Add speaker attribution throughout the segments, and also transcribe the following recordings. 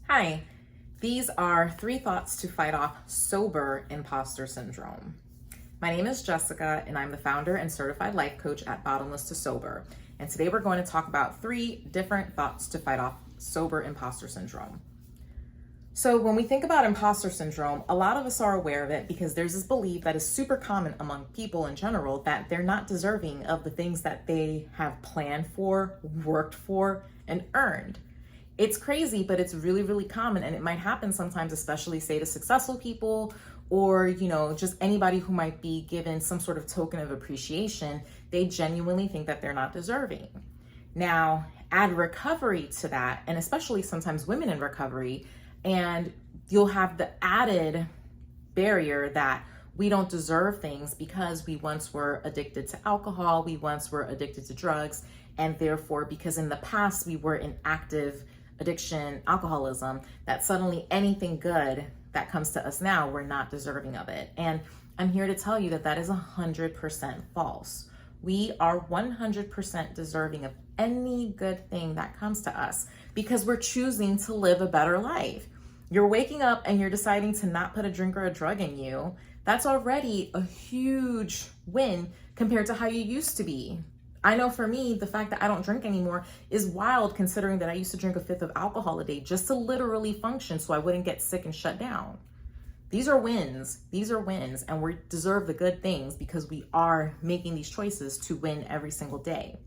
Speaker 1: Hi, these are 3 thoughts to fight off sober imposter syndrome. My name is Jessica, and I'm the founder and certified life coach at Bottomless to Sober. And today we're going to talk about 3 different thoughts to fight off sober imposter syndrome. So when we think about imposter syndrome, a lot of us are aware of it because there's this belief that is super common among people in general that they're not deserving of the things that they have planned for, worked for, and earned. It's crazy, but it's really, really common. And it might happen sometimes, especially say to successful people or, just anybody who might be given some sort of token of appreciation. They genuinely think that they're not deserving. Now, add recovery to that, and especially sometimes women in recovery, and you'll have the added barrier that we don't deserve things because we once were addicted to alcohol, we once were addicted to drugs, and therefore, because in the past we were in active addiction, alcoholism, that suddenly anything good that comes to us now, we're not deserving of it. And I'm here to tell you that that is 100% false. We are 100% deserving of any good thing that comes to us because we're choosing to live a better life. You're waking up and you're deciding to not put a drink or a drug in you. That's already a huge win compared to how you used to be. I know for me, the fact that I don't drink anymore is wild considering that I used to drink a 5th of alcohol a day just to literally function so I wouldn't get sick and shut down. These are wins. These are wins, and we deserve the good things because we are making these choices to win every single day.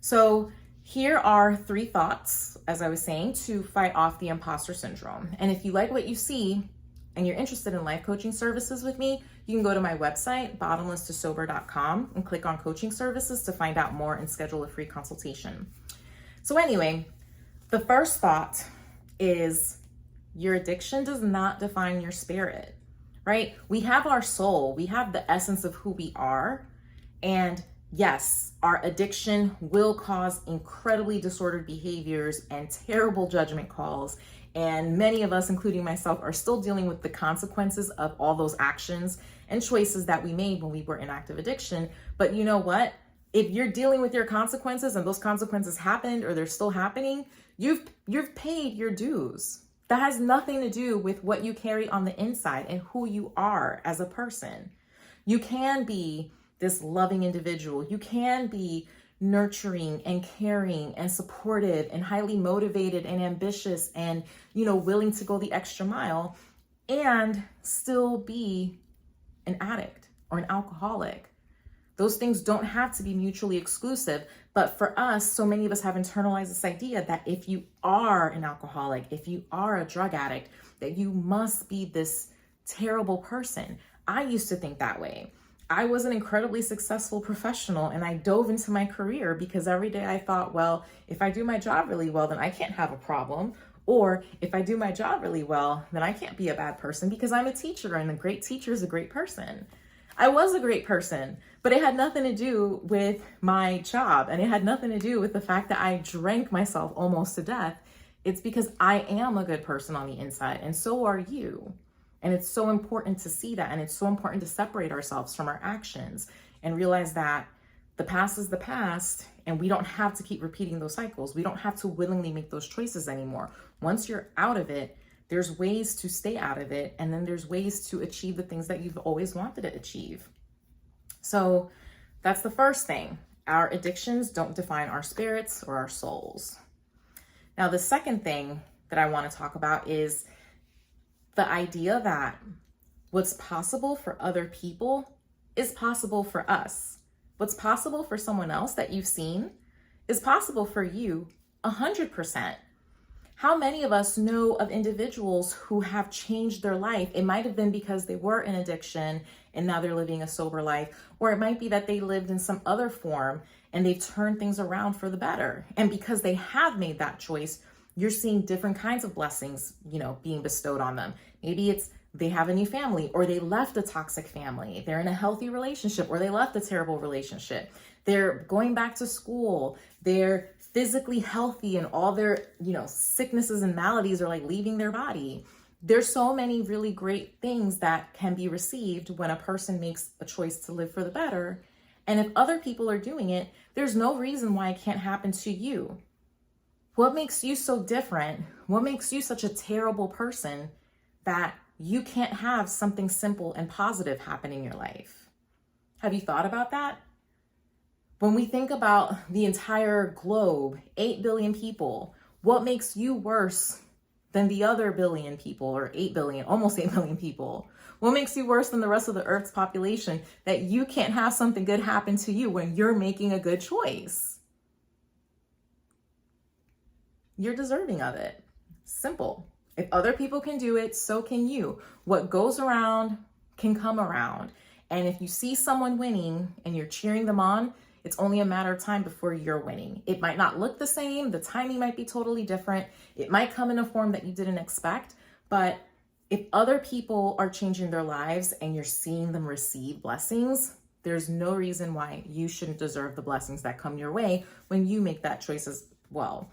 Speaker 1: So here are 3 thoughts, as I was saying, to fight off the imposter syndrome. And if you like what you see and you're interested in life coaching services with me, you can go to my website, bottomlesstosober.com, and click on coaching services to find out more and schedule a free consultation. So anyway, the first thought is your addiction does not define your spirit, right? We have our soul, we have the essence of who we are. And yes, our addiction will cause incredibly disordered behaviors and terrible judgment calls. And many of us, including myself, are still dealing with the consequences of all those actions and choices that we made when we were in active addiction. But you know what? If you're dealing with your consequences and those consequences happened or they're still happening, you've paid your dues. That has nothing to do with what you carry on the inside and who you are as a person. You can be this loving individual. You can be nurturing and caring and supportive and highly motivated and ambitious and, willing to go the extra mile and still be an addict or an alcoholic. Those things don't have to be mutually exclusive. But for us, so many of us have internalized this idea that if you are an alcoholic, if you are a drug addict, that you must be this terrible person. I used to think that way. I was an incredibly successful professional and I dove into my career because every day I thought, well, if I do my job really well, then I can't have a problem. Or if I do my job really well, then I can't be a bad person because I'm a teacher and a great teacher is a great person. I was a great person, but it had nothing to do with my job and it had nothing to do with the fact that I drank myself almost to death. It's because I am a good person on the inside and so are you. And it's so important to see that. And it's so important to separate ourselves from our actions and realize that the past is the past and we don't have to keep repeating those cycles. We don't have to willingly make those choices anymore. Once you're out of it, there's ways to stay out of it. And then there's ways to achieve the things that you've always wanted to achieve. So that's the first thing. Our addictions don't define our spirits or our souls. Now, the second thing that I want to talk about is the idea that what's possible for other people is possible for us. What's possible for someone else that you've seen is possible for you 100%. How many of us know of individuals who have changed their life? It might have been because they were in addiction and now they're living a sober life, or it might be that they lived in some other form and they've turned things around for the better. And because they have made that choice, you're seeing different kinds of blessings, being bestowed on them. Maybe it's they have a new family or they left a toxic family. They're in a healthy relationship or they left a terrible relationship. They're going back to school. They're physically healthy and all their, sicknesses and maladies are like leaving their body. There's so many really great things that can be received when a person makes a choice to live for the better. And if other people are doing it, there's no reason why it can't happen to you. What makes you so different? What makes you such a terrible person that you can't have something simple and positive happen in your life? Have you thought about that? When we think about the entire globe, 8 billion people, what makes you worse than the other billion people, or 8 billion, almost 8 billion people? What makes you worse than the rest of the Earth's population that you can't have something good happen to you when you're making a good choice? You're deserving of it. Simple. If other people can do it, so can you. What goes around can come around. And if you see someone winning and you're cheering them on, it's only a matter of time before you're winning. It might not look the same. The timing might be totally different. It might come in a form that you didn't expect. But if other people are changing their lives and you're seeing them receive blessings, there's no reason why you shouldn't deserve the blessings that come your way when you make that choice as well.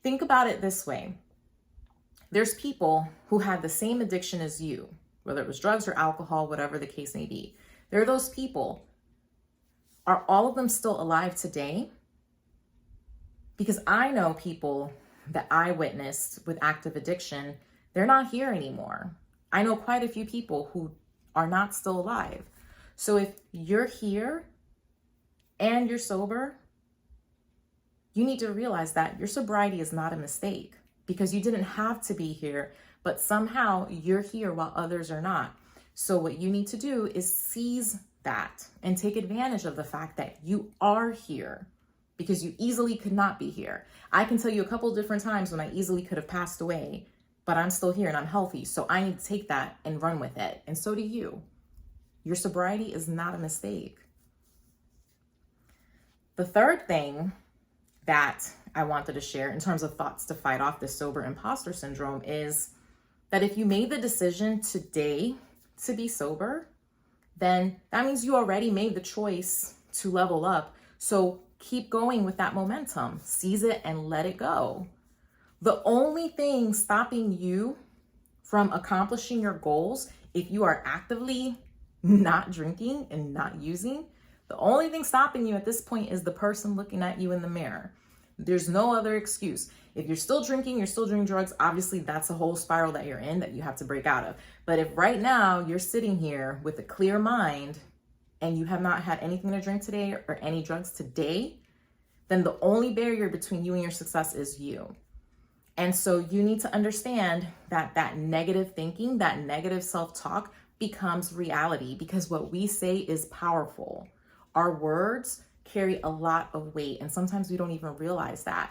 Speaker 1: Think about it this way. There's people who had the same addiction as you, whether it was drugs or alcohol, whatever the case may be. There are those people. Are all of them still alive today? Because I know people that I witnessed with active addiction, they're not here anymore. I know quite a few people who are not still alive. So if you're here and you're sober, you need to realize that your sobriety is not a mistake, because you didn't have to be here, but somehow you're here while others are not. So what you need to do is seize that and take advantage of the fact that you are here, because you easily could not be here. I can tell you a couple different times when I easily could have passed away, but I'm still here and I'm healthy. So I need to take that and run with it. And so do you. Your sobriety is not a mistake. The third thing that I wanted to share in terms of thoughts to fight off this sober imposter syndrome is that if you made the decision today to be sober, then that means you already made the choice to level up. So keep going with that momentum, seize it and let it go. The only thing stopping you from accomplishing your goals, if you are actively not drinking and not using, the only thing stopping you at this point is the person looking at you in the mirror. There's no other excuse. If you're still drinking, you're still doing drugs, obviously that's a whole spiral that you're in that you have to break out of. But if right now you're sitting here with a clear mind and you have not had anything to drink today or any drugs today, then the only barrier between you and your success is you. And so you need to understand that that negative thinking, that negative self-talk becomes reality, because what we say is powerful. Our words carry a lot of weight, and sometimes we don't even realize that.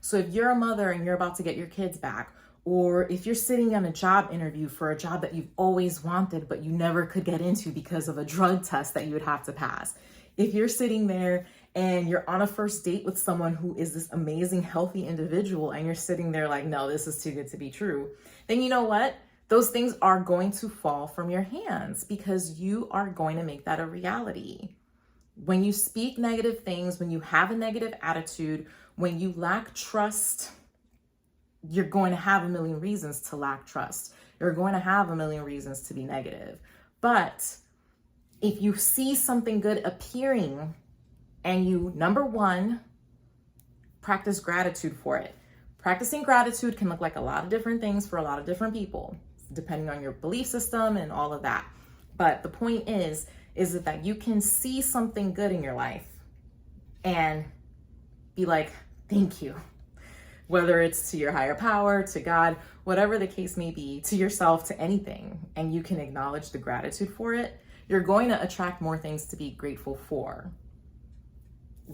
Speaker 1: So if you're a mother and you're about to get your kids back, or if you're sitting on a job interview for a job that you've always wanted but you never could get into because of a drug test that you would have to pass, if you're sitting there and you're on a first date with someone who is this amazing, healthy individual, and you're sitting there like, no, this is too good to be true, then you know what? Those things are going to fall from your hands, because you are going to make that a reality. When you speak negative things, when you have a negative attitude, when you lack trust, you're going to have a million reasons to lack trust. You're going to have a million reasons to be negative. But if you see something good appearing and you, number one, practice gratitude for it. Practicing gratitude can look like a lot of different things for a lot of different people, depending on your belief system and all of that. But the point is that you can see something good in your life and be like, thank you. Whether it's to your higher power, to God, whatever the case may be, to yourself, to anything, and you can acknowledge the gratitude for it, you're going to attract more things to be grateful for.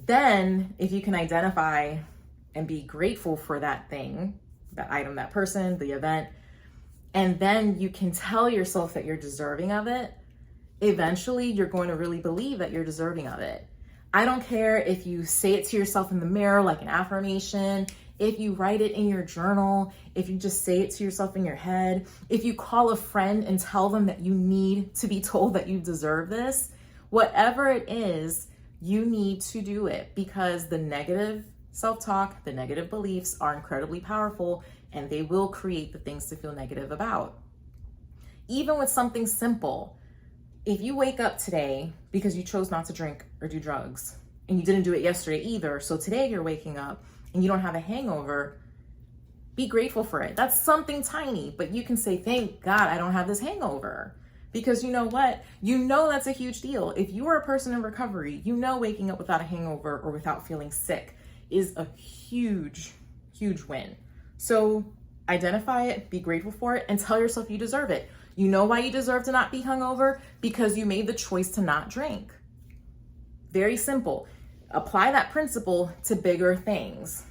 Speaker 1: Then, if you can identify and be grateful for that thing, that item, that person, the event, and then you can tell yourself that you're deserving of it, eventually you're going to really believe that you're deserving of it. I don't care if you say it to yourself in the mirror like an affirmation, if you write it in your journal, if you just say it to yourself in your head, if you call a friend and tell them that you need to be told that you deserve this, whatever it is, you need to do it, because the negative self-talk, the negative beliefs are incredibly powerful, and they will create the things to feel negative about. Even with something simple, if you wake up today because you chose not to drink or do drugs, and you didn't do it yesterday either, so today you're waking up and you don't have a hangover, be grateful for it. That's something tiny, but you can say, thank God I don't have this hangover. Because you know what? You know that's a huge deal. If you are a person in recovery, you know waking up without a hangover or without feeling sick is a huge, huge win. So identify it, be grateful for it, and tell yourself you deserve it. You know why you deserve to not be hungover? Because you made the choice to not drink. Very simple. Apply that principle to bigger things.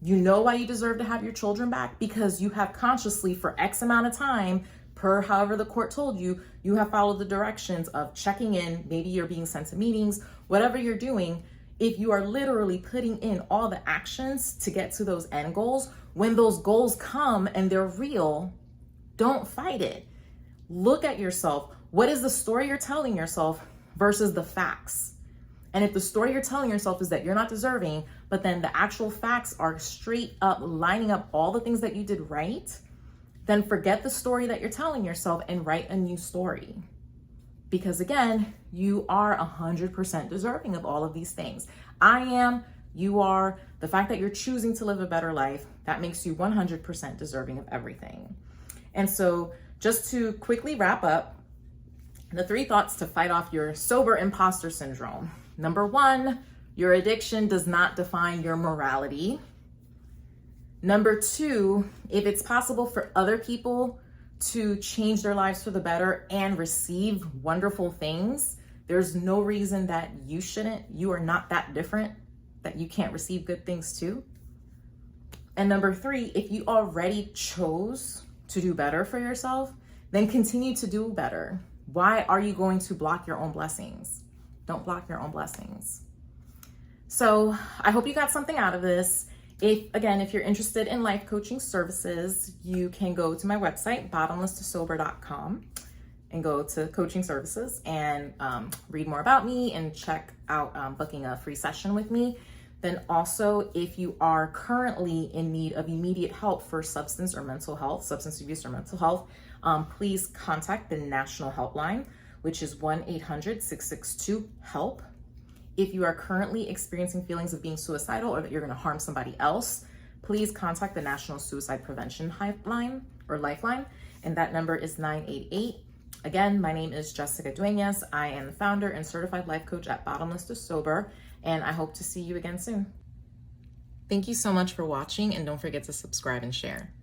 Speaker 1: You know why you deserve to have your children back? Because you have consciously, for X amount of time, per however the court told you, you have followed the directions of checking in. Maybe you're being sent to meetings, whatever you're doing. If you are literally putting in all the actions to get to those end goals, when those goals come and they're real, don't fight it. Look at yourself. What is the story you're telling yourself versus the facts? And if the story you're telling yourself is that you're not deserving, but then the actual facts are straight up lining up all the things that you did right, then forget the story that you're telling yourself and write a new story. Because again, you are 100% deserving of all of these things. I am, you are. The fact that you're choosing to live a better life, that makes you 100% deserving of everything. And so just to quickly wrap up, the 3 thoughts to fight off your sober imposter syndrome. Number 1, your addiction does not define your morality. Number 2, if it's possible for other people to change their lives for the better and receive wonderful things, there's no reason that you shouldn't. You are not that different that you can't receive good things too. And number 3, if you already chose to do better for yourself, then continue to do better. Why are you going to block your own blessings? Don't block your own blessings. So I hope you got something out of this. If you're interested in life coaching services, you can go to my website, bottomlesstosober.com, and go to coaching services and read more about me and check out booking a free session with me. Then also, if you are currently in need of immediate help for substance abuse or mental health, please contact the National Helpline, which is 1-800-662-HELP. If you are currently experiencing feelings of being suicidal or that you're going to harm somebody else, please contact the National Suicide Prevention Helpline or Lifeline, and that number is 988. Again, my name is Jessica Duenas. I am the founder and certified life coach at Bottomless to Sober, and I hope to see you again soon. Thank you so much for watching, and don't forget to subscribe and share.